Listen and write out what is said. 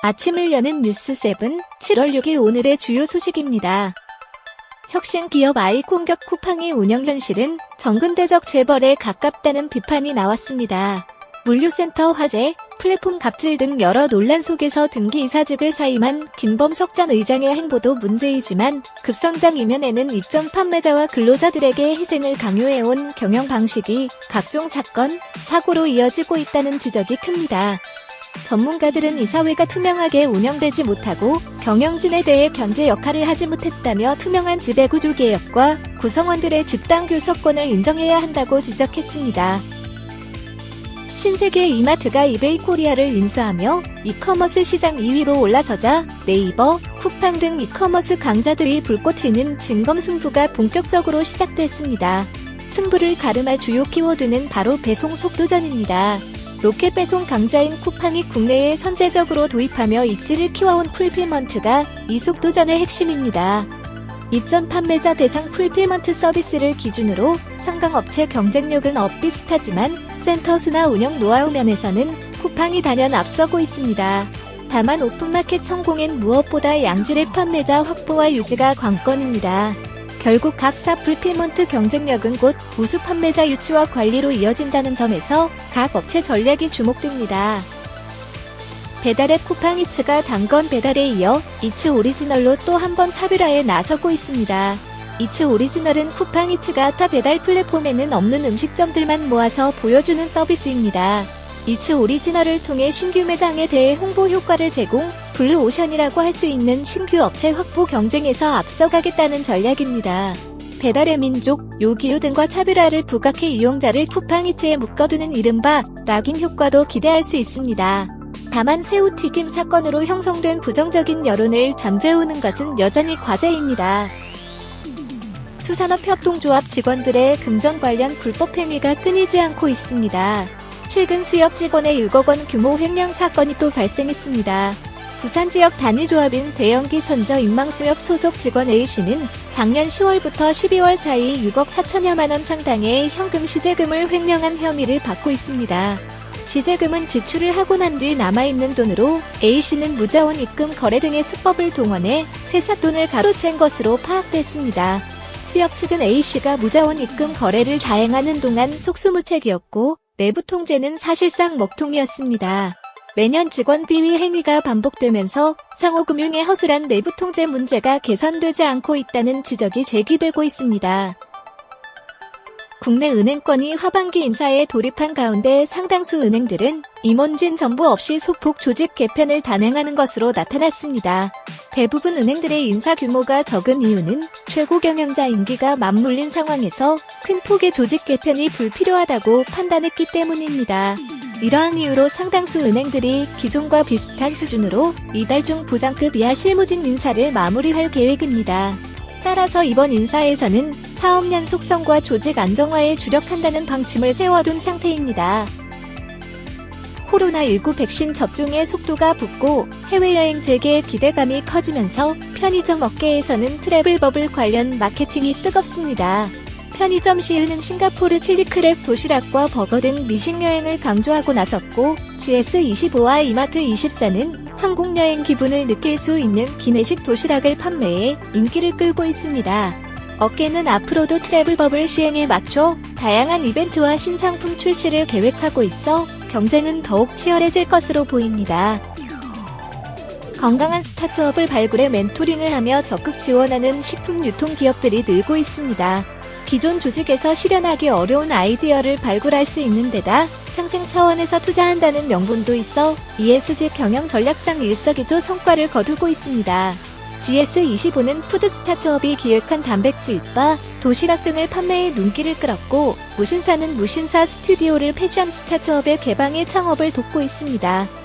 아침을 여는 뉴스7 7월 6일 오늘의 주요 소식입니다. 혁신 기업 아이콘격 쿠팡의 운영 현실은 정근대적 재벌에 가깝다는 비판이 나왔습니다. 물류센터 화재, 플랫폼 갑질 등 여러 논란 속에서 등기 이사직을 사임한 김범석 전 의장의 행보도 문제이지만 급성장 이면에는 입점 판매자와 근로자들에게 희생을 강요해온 경영 방식이 각종 사건, 사고로 이어지고 있다는 지적이 큽니다. 전문가들은 이사회가 투명하게 운영되지 못하고 경영진에 대해 견제 역할을 하지 못했다며 투명한 지배구조 개혁과 구성원들의 집단 교섭권을 인정해야 한다고 지적했습니다. 신세계 이마트가 이베이 코리아를 인수하며 이커머스 시장 2위로 올라서자 네이버, 쿠팡 등 이커머스 강자들이 불꽃 튀는 진검승부가 본격적으로 시작됐습니다. 승부를 가름할 주요 키워드는 바로 배송 속도전입니다. 로켓 배송 강자인 쿠팡이 국내에 선제적으로 도입하며 입지를 키워온 풀필먼트가 이 속도전의 핵심입니다. 입점 판매자 대상 풀필먼트 서비스를 기준으로 상강업체 경쟁력은 엇비슷하지만 센터 수나 운영 노하우 면에서는 쿠팡이 단연 앞서고 있습니다. 다만 오픈마켓 성공엔 무엇보다 양질의 판매자 확보와 유지가 관건입니다. 결국 각사 풀필먼트 경쟁력은 곧 우수 판매자 유치와 관리로 이어진다는 점에서 각 업체 전략이 주목됩니다. 배달앱 쿠팡이츠가 단건 배달에 이어 이츠 오리지널로 또 한 번 차별화에 나서고 있습니다. 이츠 오리지널은 쿠팡이츠가 타 배달 플랫폼에는 없는 음식점들만 모아서 보여주는 서비스입니다. 이츠 오리지널을 통해 신규 매장에 대해 홍보 효과를 제공, 블루오션이라고 할 수 있는 신규 업체 확보 경쟁에서 앞서가겠다는 전략입니다. 배달의 민족, 요기요 등과 차별화를 부각해 이용자를 쿠팡이츠에 묶어두는 이른바 락인 효과도 기대할 수 있습니다. 다만 새우튀김 사건으로 형성된 부정적인 여론을 잠재우는 것은 여전히 과제입니다. 수산업협동조합 직원들의 금전 관련 불법 행위가 끊이지 않고 있습니다. 최근 수협 직원의 6억 원 규모 횡령 사건이 또 발생했습니다. 부산 지역 단위조합인 대형기 선저 인망수협 소속 직원 A씨는 작년 10월부터 12월 사이 6억 4천여만 원 상당의 현금 시제금을 횡령한 혐의를 받고 있습니다. 시제금은 지출을 하고 난 뒤 남아있는 돈으로 A씨는 무자원 입금 거래 등의 수법을 동원해 세사돈을 가로챈 것으로 파악됐습니다. 수협 측은 A씨가 무자원 입금 거래를 자행하는 동안 속수무책이었고 내부 통제는 사실상 먹통이었습니다. 매년 직원 비위 행위가 반복되면서 상호금융의 허술한 내부 통제 문제가 개선되지 않고 있다는 지적이 제기되고 있습니다. 국내 은행권이 하반기 인사에 돌입한 가운데 상당수 은행들은 임원진 전부 없이 소폭 조직 개편을 단행하는 것으로 나타났습니다. 대부분 은행들의 인사 규모가 적은 이유는 최고 경영자 임기가 맞물린 상황에서 큰 폭의 조직 개편이 불필요하다고 판단했기 때문입니다. 이러한 이유로 상당수 은행들이 기존과 비슷한 수준으로 이달 중 부장급 이하 실무진 인사를 마무리할 계획입니다. 따라서 이번 인사에서는 사업 연속성과 조직 안정화에 주력한다는 방침을 세워둔 상태입니다. 코로나19 백신 접종의 속도가 붙고 해외여행 재개의 기대감이 커지면서 편의점 업계에서는 트래블 버블 관련 마케팅이 뜨겁습니다. 편의점 CU는 싱가포르 칠리크랩 도시락과 버거 등 미식여행을 강조하고 나섰고 GS25와 이마트24는 한국여행 기분을 느낄 수 있는 기내식 도시락을 판매해 인기를 끌고 있습니다. 업계는 앞으로도 트래블 버블 시행에 맞춰 다양한 이벤트와 신상품 출시를 계획하고 있어 경쟁은 더욱 치열해질 것으로 보입니다. 건강한 스타트업을 발굴해 멘토링을 하며 적극 지원하는 식품 유통기업들이 늘고 있습니다. 기존 조직에서 실현하기 어려운 아이디어를 발굴할 수 있는 데다 상생 차원에서 투자한다는 명분도 있어 ESG 경영 전략상 일석이조 성과를 거두고 있습니다. GS25는 푸드 스타트업이 기획한 단백질 바, 도시락 등을 판매해 눈길을 끌었고 무신사는 무신사 스튜디오를 패션 스타트업의 개방에 창업을 돕고 있습니다.